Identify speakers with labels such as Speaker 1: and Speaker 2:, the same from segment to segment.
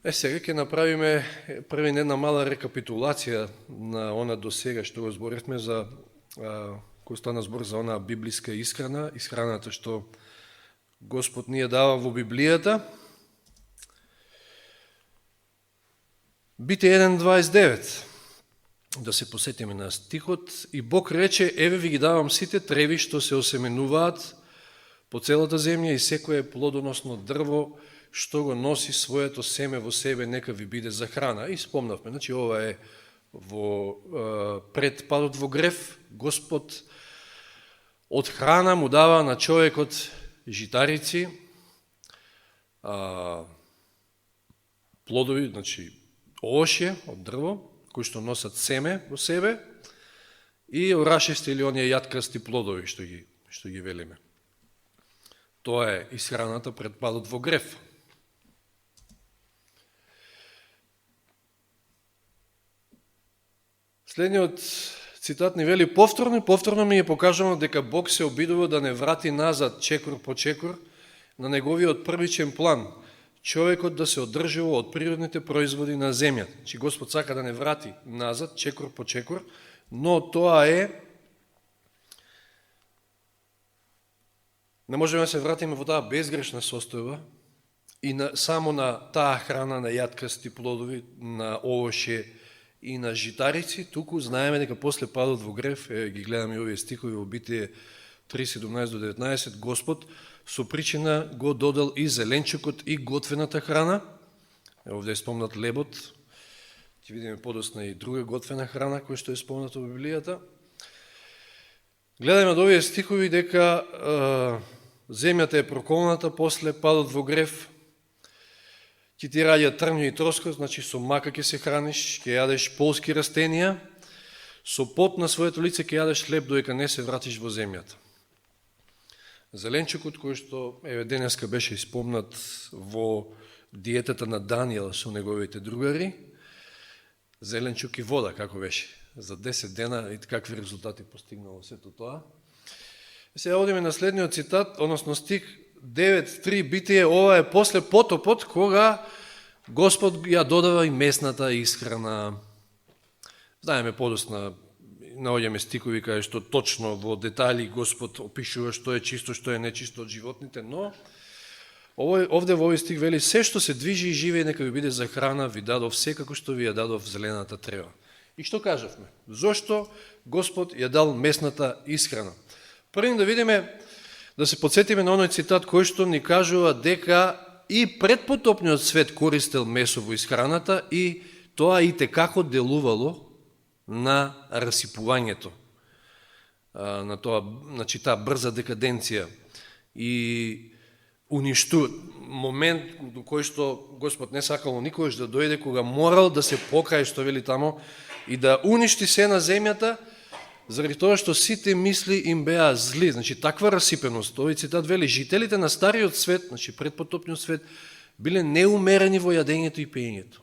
Speaker 1: Сега ќе направиме една мала рекапитулација на она до сега што го зборивме за кој стана збор за она библиска исхрана, исхраната што Господ ни ја дава во Библијата. Бите 1.29. Да се посетиме на стихот. И Бог рече: еве ви ги давам сите треви што се осеменуваат по целата земја и секое плодоносно дрво што го носи своето семе во себе, нека ви биде за храна. И спомнавме, значи ова е во пред падот во грев, Господ од храна му дава на човекот житарици, плодови, значи овошје од дрво, кои што носат семе во себе, и орашести или оние јаткасти плодови што ги велиме. Тоа е исхраната пред падот во грев. Следниот цитат ни вели: повторно ми е покажано дека Бог се обидува да не врати назад чекор по чекор на неговиот првичен план, човекот да се одржува од природните производи на земјата. Значи Господ сака да не врати назад чекор по чекор, но тоа е, не можеме да се вратиме во таа безгрешна состојба и само на таа храна на јаткасти плодови, на овошје и на житарици, туку знаеме дека после падот во грев, ги гледаме овие стихови во Битие 3:17-19, Господ со причина го додал и зеленчукот и готвената храна. Овде е спомнат лебот, ќе видиме подосна и друга готвена храна која што е спомната во Библијата. Гледаме од овие стихови дека земјата е проколната после падот во грев, ќе ти раѓа трнјо и троскот, значи со мака ќе се храниш, ќе јадеш полски растенија, со пот на своето лице ќе јадеш хлеб додека не се вратиш во земјата. Зеленчукот кој што денеска беше испомнат во диетата на Данијел со неговите другари, зеленчук и вода, како беше, за 10 дена и какви резултати постигнало сето тоа. Сега одиме на следниот цитат, односно стих 9.3, Битие, ова е после потопот, кога Господ ја додава и месната исхрана. Знаеме подосна, наоѓаме стихови кај што точно во детали Господ опишува што е чисто, што е нечисто од животните, но овде во овој стих вели: се што се движи и живее, нека ви биде за храна, ви дадов секако што ви ја дадов зелената трева. И што кажавме? Зошто Господ ја дал месната исхрана? Првим да видиме, да се подсетиме на оној цитат кој што ни кажува дека и предпотопниот свет користел месо во исхраната и тоа и текако делувало на расипувањето, на тоа, значи таа брза декаденција и момент до кој што Господ не сакало никогаш да дојде, кога морал да се покае, што вели тамо, и да уништи се на земјата, заради тоа што сите мисли им беа зли. Значи таква расипеност, овој цитат вели: жителите на стариот свет, значи предпотопниот свет, биле неумерени во јадењето и пеењето.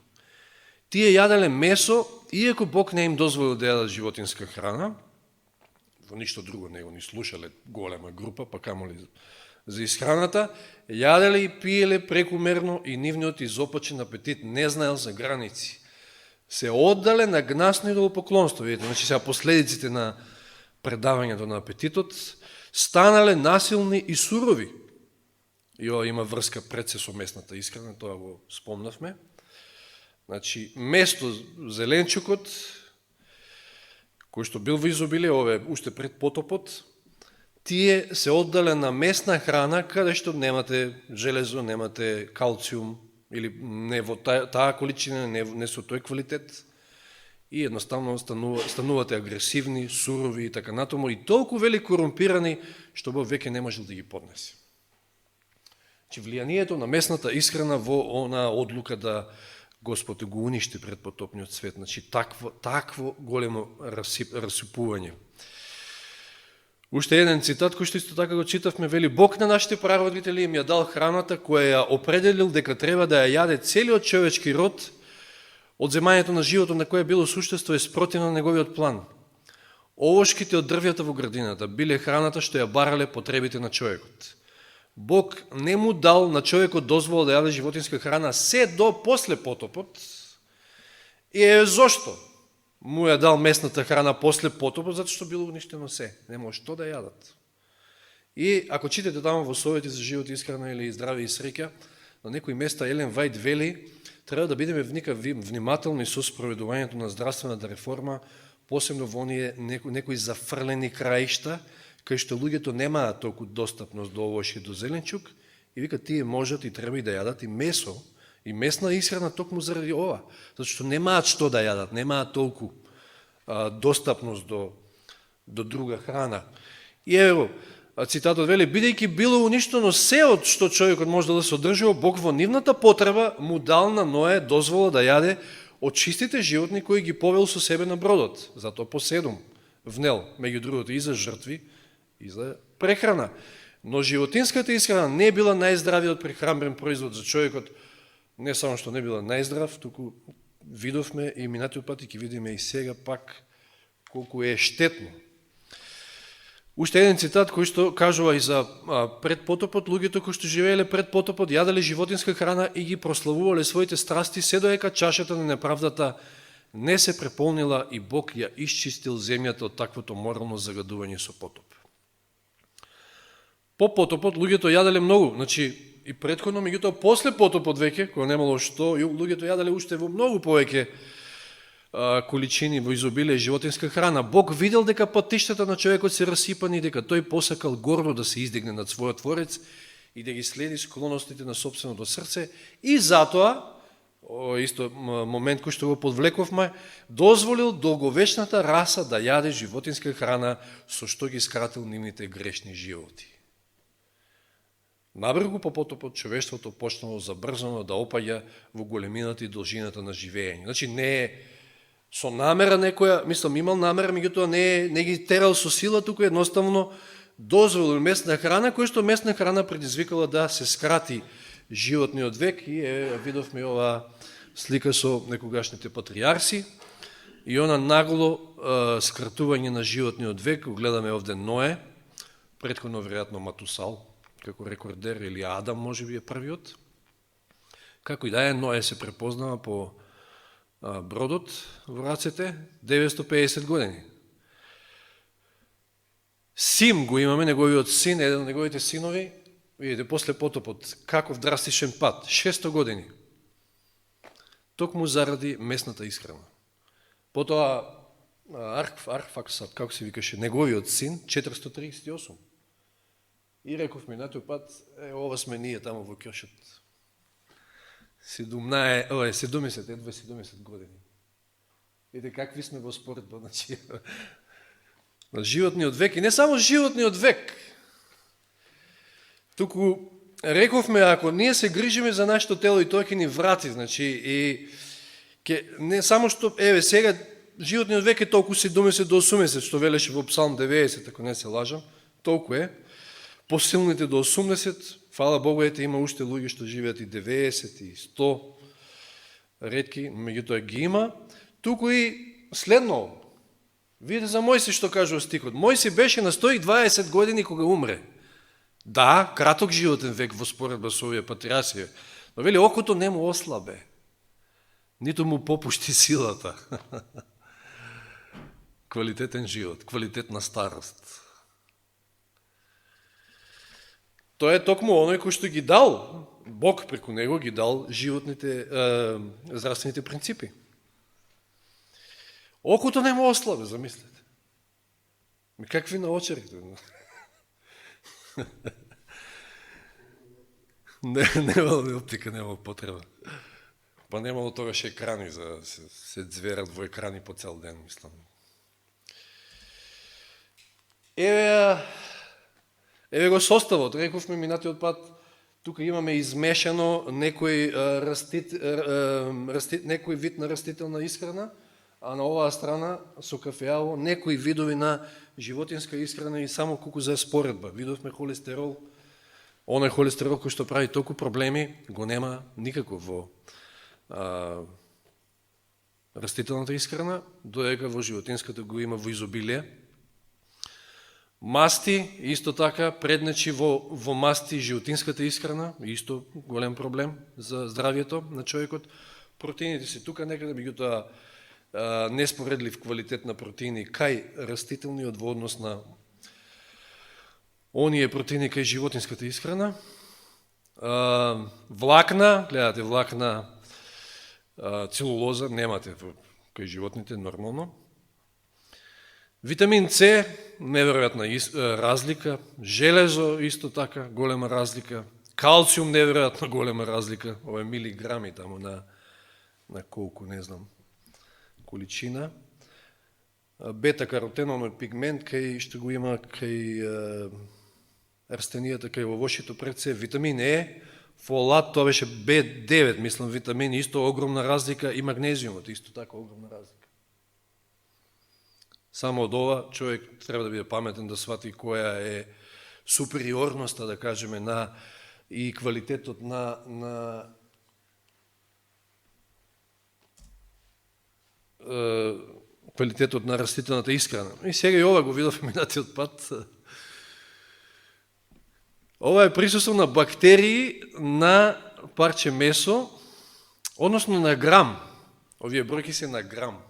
Speaker 1: Тие јаделе месо, иако Бог не им дозволил да јадат животинска храна, во ништо друго не го ни слушале голема група, па камоли за исхраната, јаделе и пиеле прекумерно и нивниот изопачен апетит не знаел за граници. Се оддале на гнасно идолопоклонство. Видите, значи сега последиците на предавањето на апетитот, станале насилни и сурови. И ова има врска пред се со месната исхрана, тоа го спомнавме. Значи, место зеленчукот, кој што бил во изобилие, ова е уште пред потопот, тие се оддале на месна храна, каде што немате железо, немате калциум, или не во таа количина, не со тој квалитет, и едноставно станувате агресивни, сурови и така натаму, и толку вели корумпирани, што Бог веќе не можел да ги поднесе. Че влијанието на месната исхрана во она одлука да Господ го уништи предпотопниот свет, значи такво големо расипување. Уште еден цитат кој што исто така го читавме, вели: Бог на нашите прародители им ја дал храната која ја определил дека треба да ја јаде целиот човечки род од земањето на животот на кое било суштество е спротивно на неговиот план. Овошките од дрвјата во градината биле храната што ја барале потребите на човекот. Бог не му дал на човекот дозвола да јаде животинска храна се до после потопот. И зошто му ја дал местната храна после потопот? Затоа што било уништено се. Нема што да јадат. И ако читате тамо во Совети за живот и исхрана или здраве и среќа, на некои места Елен Вајд вели, треба да бидеме внимателни со спроведувањето на здравствената реформа, посебно во оние некои зафрлени краишта, кај што луѓето немаат толку достапност до овош и до зеленчук, и вика тие можат и треба и да јадат и месо, и месна исхрана токму заради ова, затоа што немаат што да јадат, немаат толку достапност до друга храна. И ево, цитатот вели, бидејќи било уништено се од што човекот може да се одржува, Бог во нивната потреба му дал на Ное дозвола да јаде од чистите животни кои ги повел со себе на бродот. Затоа по 7 внел, меѓу другото и за жртви, и за прехрана. Но животинската исхрана не била најздравиот прехранбен производ за човекот, не само што не била најздрав, туку видовме и минатиот пат и ќе видиме и сега пак колку е штетно. Уште еден цитат кој што кажува и за пред потопот, луѓето кои што живееле пред потопот јаделе животинска храна и ги прославувале своите страсти, се доека чашата на неправдата не се преполнила и Бог ја исчистил земјата од таквото морално загадување со потоп. По потопот луѓето јаделе многу, значи и претходно, меѓутоа после потопот веќе, кога немало што, луѓето јаделе уште во многу повеќе количини во изобилие животинска храна. Бог видел дека патиштата на човекот се расипани, дека тој посакал гордо да се издигне над својот творец и да ги следи склоностите на собственото срце, и затоа, исто момент кој што го подвлековме, дозволил долговечната раса да јаде животинска храна, со што ги скратил нивните грешни животи. Набрзо по потопот човештвото почнало забрзано да опаѓа во големината и должината на живење. Значи не е со намера некоја, мислам имал намера, меѓутоа не ги терал со сила, туку едноставно дозволил местна храна, која што местна храна предизвикала да се скрати животниот век, и видовме ова слика со некогашните патриарси и она нагло скратување на животниот век. Гледаме овде Ное, претходно веројатно Матусал како рекордер, или Адам може би е првиот. Како и да е, Ное се препознава по бродот во рацете, 950 години. Сим го имаме, неговиот син, еден од неговите синови, видите, после потопот, каков драстичен пат, 600 години. Токму заради местната исхрана. Потоа Арфаксад, како се викаше, неговиот син, 438. И реков минатиот пат, ова сме ние тамо во кјошот. 70 години. Видите какви сме во споредба, значи, на животниот век, и не само животниот век. Туку рековме, ако ние се грижиме за нашето тело, и тоа ќе ни врати, значи, и не само што, сега, животниот век е толку 70 до 80, што велеше во Псалм 90, ако не се лажам, толку е. Посилните до 80, фала Богу, има уште луѓе што живеат и 90, и 100, ретки, меѓутоа ги има. Туку и следно, видите за Мојси што кажува стихот. Мојси беше на 120 години кога умре. Да, краток животен век во споредба со овие патриарси, но вели окото не му ослабе, ниту му попушти силата. Квалитетен живот, квалитетна старост. Тоа е токму оној кој што ги дал, Бог преку него ги дал животните, здравствените принципи. Окото не му ослабе, замислете. Какви наочарите? Немало оптика, немало потреба. Па немало тогаш екрани, за се зверат во екрани по цел ден, мислам. Еве го составот, рековме минатиот пат, тука имаме измешано некој вид на растителна исхрана, а на оваа страна со кафеаво некои видови на животинска исхрана, и само колку за споредба. Видовме холестерол, оној холестерол кој што прави толку проблеми, го нема никако во растителната исхрана, додека во животинската го има во изобилие. Масти, исто така, преднечи во масти животинската исхрана, исто голем проблем за здравието на човекот. Протеините се тука некаде, меѓутоа неспоредлив квалитет на протеини кај растителниот во однос на оние протеини кај животинската исхрана. Влакна, гледате, влакна, целулоза немате кај животните нормално. Витамин С, неверојатна разлика. Железо, исто така, голема разлика. Калциум, неверојатно голема разлика. Ова е милиграми таму на колку, не знам, количина. Бета-каротенови пигмент, кај што го има кај растенијата, кај овошето пред се. Витамин Е, фолат, тоа беше B9, мислам, витамин, исто огромна разлика. И магнезиумот, исто така огромна разлика. Само од ова човек треба да биде паметен да свати која е супериорноста, да кажеме, на и квалитетот на квалитетот на растителната исхрана. И сега и ова го видов минатиот пат. Ова е присуство на бактерии на парче месо, односно на грам. Овие бројки се на грам.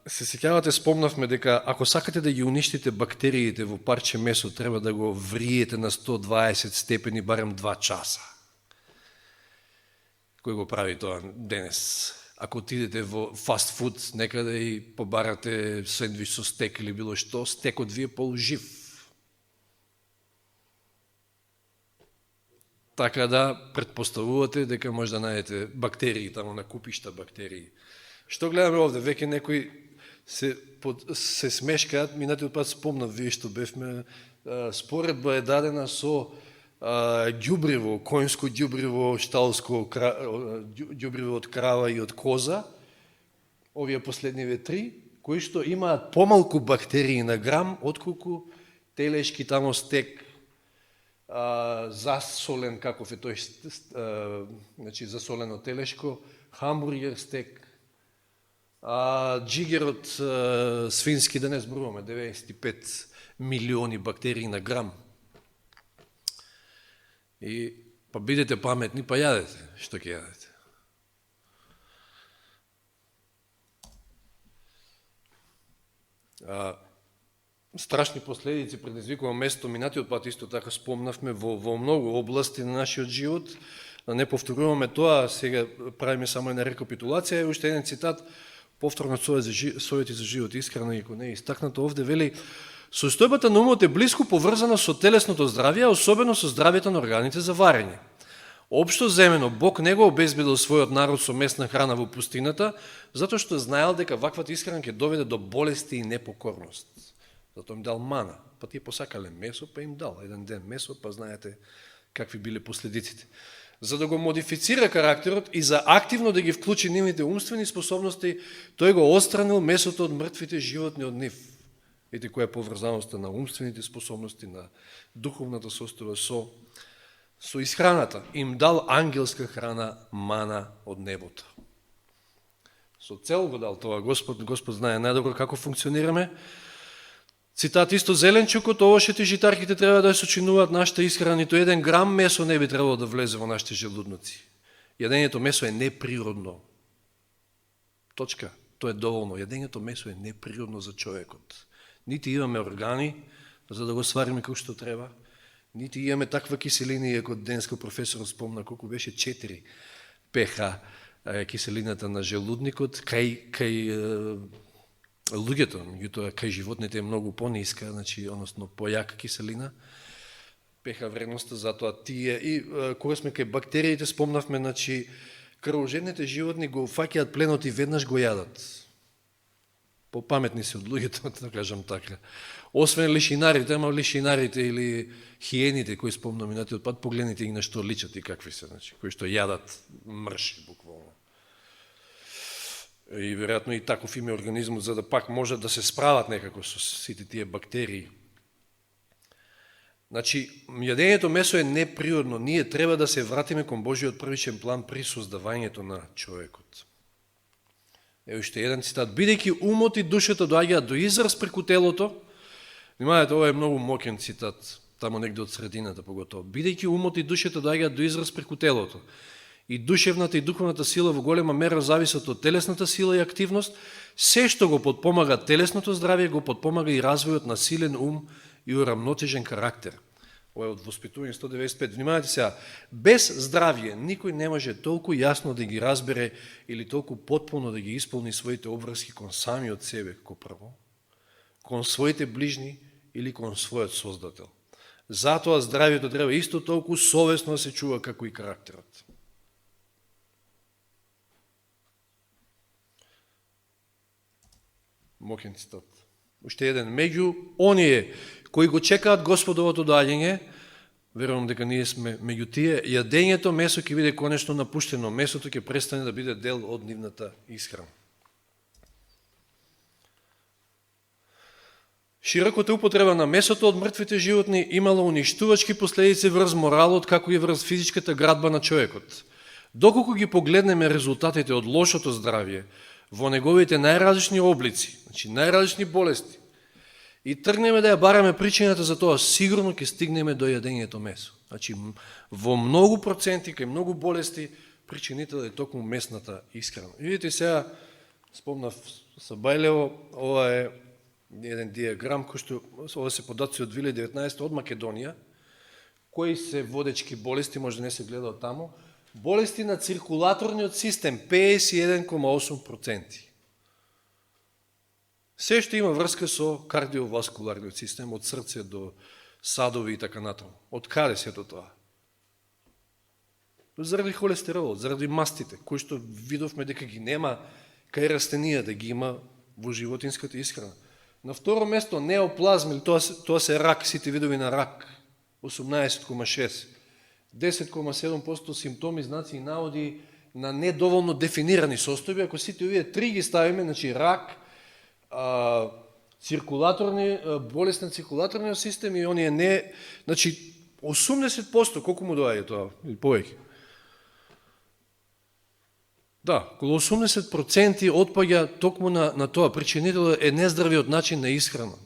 Speaker 1: Се сеќавате, спомнавме дека ако сакате да ги уништите бактериите во парче месо, треба да го вриете на 120 степени барем 2 часа. Кој го прави тоа денес? Ако отидете во фаст фуд некаде и побарате сендвич со стек или било што, стекот ви е полужив. Така да предпоставувате дека може да најдете бактерии, тамо на купишта бактерии. Што гледаме овде? Веќе некои се смешкаат, минатиот пат спомнав, вие што бевме, споредба е дадена со ѓубриво, коњско ѓубриво, шталско ѓубриво од крава и од коза, овие последниве 3, кои што имаат помалку бактерии на грам, отколку телешки тамо стек, засолен, каков е тој, значи засолено телешко, хамбургер стек, джигерот свински, да не зборуваме, 95 милиони бактерии на грам. И па бидете паметни, па јадете, што ќе јадете. Страшни последици предизвикува место, минатиот пат исто така спомнавме во многу области на нашиот живот. Да не повторуваме тоа, сега правиме само една рекапитулација и уште еден цитат, повторно Совети за живот и исхрана, иако не е истакнато овде, вели: состојбата на умот е блиску поврзана со телесното здравје, особено со здравјето на органите за варење. Општо земено, Бог не го обезбедил својот народ со месна храна во пустината, затоа што знаел дека ваквата исхрана ќе доведе до болести и непокорност. Затоа им дал мана, па тие посакале месо, па им дал еден ден месо, па знаете какви биле последиците. За да го модифицира карактерот и за активно да ги вклучи нивните умствени способности, тој го отстранил месото од мртвите животни од нив. Видите која е поврзаноста на умствените способности, на духовната состојба со исхраната. Им дал ангелска храна, мана од небото. Со цел го дал тоа Господ знае најдобро како функционираме. Цитат исто: зеленчукот, овошите и житарките треба да сочинуваат нашата исхрана, нито 1 грам месо не би требало да влезе во нашите желудници. Јадењето месо е неприродно. Точка. Тоа е доволно. Јадењето месо е неприродно за човекот. Нити имаме органи за да го свариме како што треба, нити имаме таква киселина, иако денска професор спомна колку беше 4 pH киселината на желудникот, кај луѓето, меѓутоа кај животните е многу пониска, значи, односно појака киселина, pH вредноста, затоа тие, и кога сме кај бактериите, спомнавме, значи, крвожедните животни го фаќаат пленот и веднаш го јадат. Попаметни се од луѓето, да кажам така. Освен лишинарите, ама лишинарите или хиените, кои спомнам минатиот пат, погледнете ги на што личат и какви се, значи, кои што јадат мрши, буквално. И веројатно и таков им е организмот, за да пак можат да се справат некако со сите тие бактерии. Значи, јадењето месо е неприродно. Ние треба да се вратиме кон Божиот првичен план при создавањето на човекот. Ево уште еден цитат. Бидејќи умот и душата доаѓаат до израз преку телото, внимавајте, ова е многу мокен цитат, тамо негде од средината поготово. Бидејќи умот и душата доаѓаат до израз преку телото, и душевната и духовната сила во голема мера зависат од телесната сила и активност, се што го подпомага телесното здравје, го подпомага и развојот на силен ум и урамнотежен карактер. Ова е од Воспитување 195. Внимавајте сега, без здравје никој не може толку јасно да ги разбере или толку потполно да ги исполни своите обврски кон самиот себе, како прво, кон своите ближни или кон својот Создател. Затоа здравјето треба исто толку совесно да се чува како и карактерот. Мокен цитат. Уште еден. Меѓу оние кои го чекаат Господовото доаѓање, верувам дека ние сме меѓу тие, јадењето месо ќе биде конечно напуштено, месото ќе престане да биде дел од нивната исхрана. Широката употреба на месото од мртвите животни имала уништувачки последици врз моралот, како и врз физичката градба на човекот. Доколку ги погледнеме резултатите од лошото здравје во неговите најразлични облици, значи најразлични болести, и тргнеме да ја бараме причината за тоа, сигурно ќе стигнеме до јадењето месо. Значи, во многу проценти, кај многу болести, причинител е токму месната исхрана. И видите сега, спомнав Сабајлево, ова е еден диаграм, кој што, ова се подаци од 2019 од Македонија, кои се водечки болести, може да не се гледа од тамо, болести на циркулаторниот систем, 51,8%. Се што има врска со кардиоваскуларниот систем, од срце до садови и така натаму. Од каде сето тоа? Заради холестеролот, заради мастите, кои што видовме дека ги нема кај растенија да ги има во животинската исхрана. На второ место неоплазми, тоа се рак, сите видови на рак, 18,6%. 10,7% симптоми, знаци и наводи на недоволно дефинирани состојби. Ако сите овие три ги ставиме, значи рак, болест на циркулаторниот систем и оние не, значи 80%, колку му доаѓа тоа, или повеќе? Да, околу 80% отпаѓа токму на тоа. Причинител е нездравиот начин на исхрана.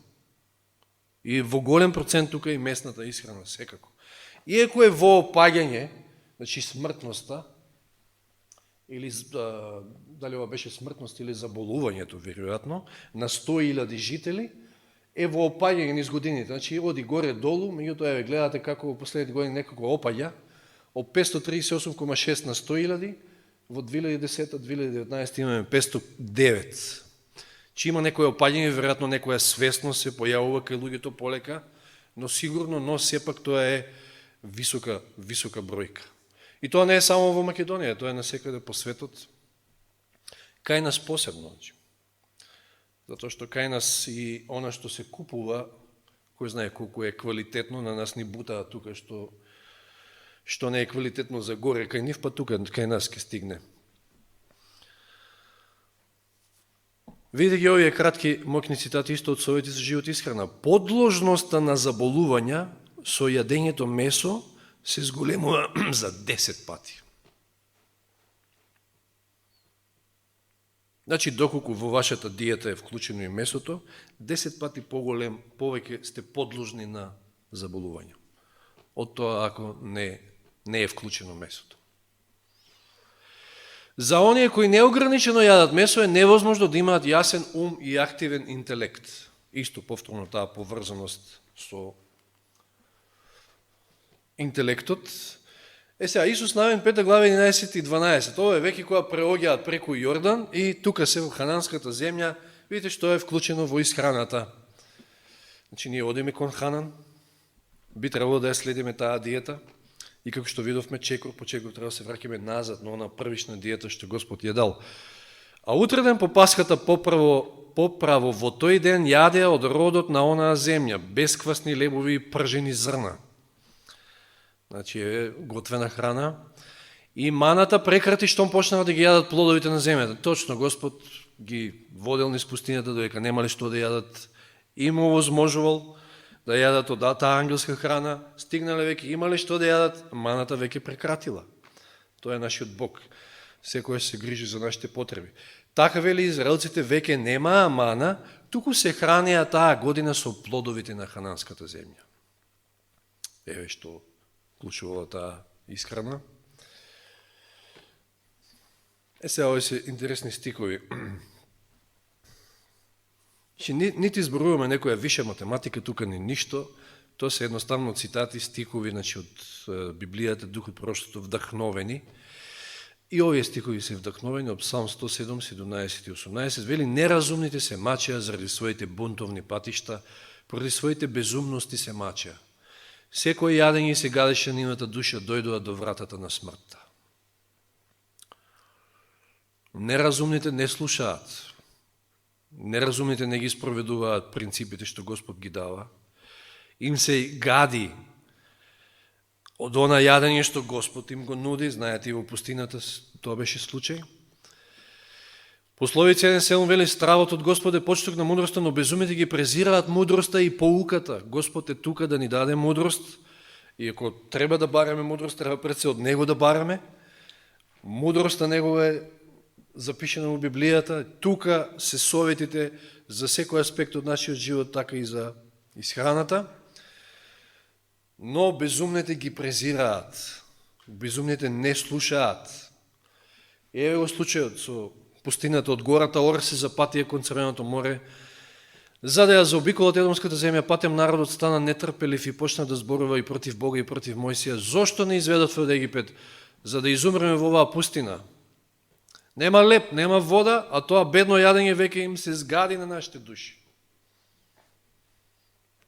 Speaker 1: И во голем процент тука и местната исхрана, секако. Иако е во опаѓање, значи смртноста, или дали ова беше смртност или заболувањето, веројатно, на 100.000 жители, е во опаѓање низ годините. Значи, оди горе-долу, меѓутоа ве гледате како во последните години некако опаѓа, од 538,6 на 100.000, во 2010-2019 имаме 509. Че има некој опаѓање, веројатно некоја свесност се појавува кај луѓето полека, но сигурно, но сепак тоа е висока бројка. И тоа не е само во Македонија, тоа е насекаде по светот. Кај нас посебно. Затоа што кај нас и она што се купува, кој знае колку е квалитетно, на нас ни бутаа тука што не е квалитетно за горе кај нив, па тука кај нас ќе стигне. Видите ги овие кратки мокни цитати исто од Совети за живот и исхрана. Подложноста на заболувања со јадењето месо се зголемува за 10 пати. Значи, доколку во вашата диета е вклучено и месото, 10 пати повеќе сте подложни на заболувања. Од тоа ако не е вклучено месото. За оние кои неограничено јадат месо е невозможно да имаат јасен ум и активен интелект. Исто повторно таа поврзаност со интелектот. Сега, Исус Навин 5 глава 11 и 12. Ова е веќе која преоѓаат преку Јордан и тука се во хананската земја. Видите што е вклучено во исхраната. Значи, ние одиме кон Ханан, би требало да ја следиме таа диета. И како што видовме, чекор по чекор треба да се враќаме назад на она првична диета што Господ ја дал. А утреден по Пасхата поправо во тој ден јадеа од родот на онаа земја, бесквасни лебови и пржени зрна. Значи е готвена храна. И маната прекрати штом почнаа да ги јадат плодовите на земјата. Точно Господ ги водел низ пустината додека немале што да јадат. Им овозможувал да јадат од таа ангелска храна, стигнале веќе, имале што да јадат, маната веќе прекратила. Тоа е нашиот Бог. секојаш се грижи за нашите потреби. Така вели израелците веќе немаа мана, туку се хранеа таа година со плодовите на хананската земја. Еве што вклучувала таа исхрана. Сега овие се интересни стикови. Нити зборуваме некоја виша математика, тука ни ништо, тоа се едноставно цитати, стикови, значи од Библијата, Духот Пророштвото, вдахновени. И овие стикови се вдахновени од Псалм 107, 17 и 18. Вели, неразумните се мачеа заради своите бунтовни патишта, поради своите безумности се мачеа. Секој јадење се гадеше на нивната душа, дојдоа до вратата на смртта. Неразумните не слушаат. Неразумните не ги спроведуваат принципите што Господ ги дава. Им се гади од она јадење што Господ им го нуди, знаете и во пустината тоа беше случај. Пословица 1.7 вели, стравот од Господ е почеток на мудроста, но безумите ги презираат мудроста и поуката. Господ е тука да ни даде мудрост и ако треба да бараме мудрост, треба пред се од Него да бараме. Мудроста Негова е запишена во Библијата, тука се советите за секој аспект од нашиот живот, така и за исхраната. Но безумните ги презираат, безумните не слушаат. Еве го случајот со пустината од гората Ор се запатија кон Црвеното море, за да ја заобиколат Едомската земја, патем народот стана нетрпелив и почна да зборува и против Бога и против Мојсија. Зошто не изведат од Египет, за да изумреме во оваа пустина? Нема леп, нема вода, а тоа бедно јадење веќе им се згади на нашите души.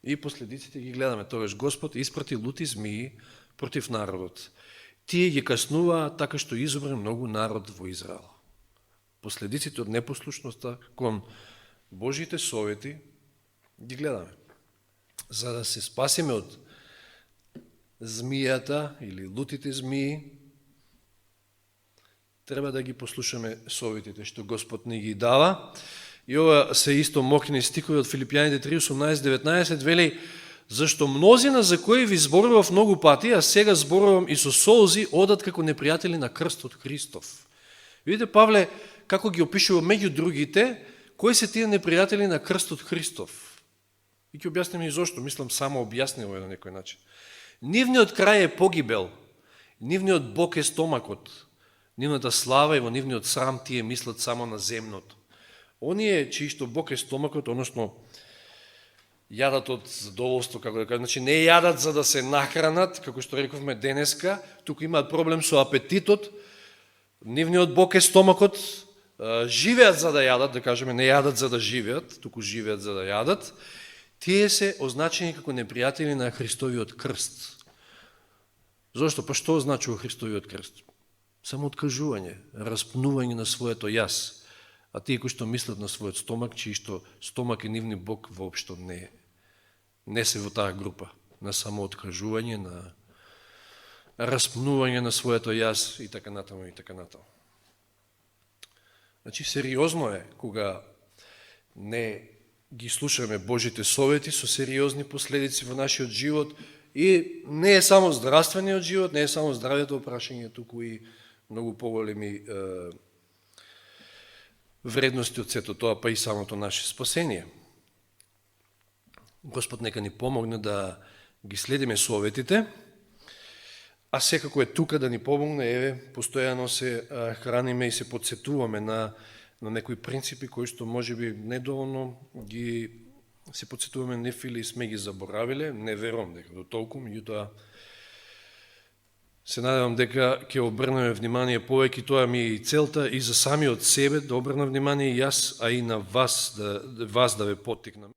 Speaker 1: И последиците ги гледаме. Тогаш Господ испрати лути змии против народот. Тие ги каснуваа така што изумре многу народ во Израел. Последиците од непослушноста кон Божите совети ги гледаме. За да се спасиме од змијата или лутите змии, треба да ги послушаме советите што Господ ни ги дава. И ова се исто мокни стикови од Филипјаните 3:18-19, вели, зашто мнозина за кои ви зборував многу пати, а сега зборувам и со солзи, одат како непријатели на крстот Христов. Видите, Павле, како ги опишува меѓу другите, кои се тие непријатели на крстот Христов. И ќе објасним и зошто, мислам само објаснимо на некој начин. Нивниот крај е погибел, нивниот Бог е стомакот, нивната слава и во нивниот срам тие мислат само на земното. Оние чиишто Бог е стомакот, односно јадат од задоволство, како да кажа, значи не јадат за да се нахранат, како што рековме денеска, туку имаат проблем со апетитот, нивниот Бог е стомакот, живеат за да јадат, да кажеме, не јадат за да живеат, туку живеат за да јадат, тие се означени како непријатели на Христовиот крст. Зошто? Па што означува Христовиот крст? Само откажување, распнување на своето јас. А тие кои што мислат на својот стомак, чиишто стомак е нивни Бог, воопшто не се во таа група. На самооткажување, на распнување на своето јас и така натаму и така натаму. Значи, сериозно е кога не ги слушаме Божите совети со сериозни последици во нашиот живот и не е само здравствениот живот, не е само здравието прашање, туку и многу поголеми вредности од сето тоа, па и самото наше спасение. Господ нека ни помогне да ги следиме советите, а секако е тука да ни помогне, еве, постојано се храниме и се подсетуваме на некои принципи кои што можеби недоволно ги се подсетуваме нив или сме ги заборавиле, не верувам дека до толку, меѓутоа се надевам дека ќе обрнеме внимание повеќе, тоа ми е и целта и за самиот себе да обрнам внимание и јас, а и на вас да ве поттикнам.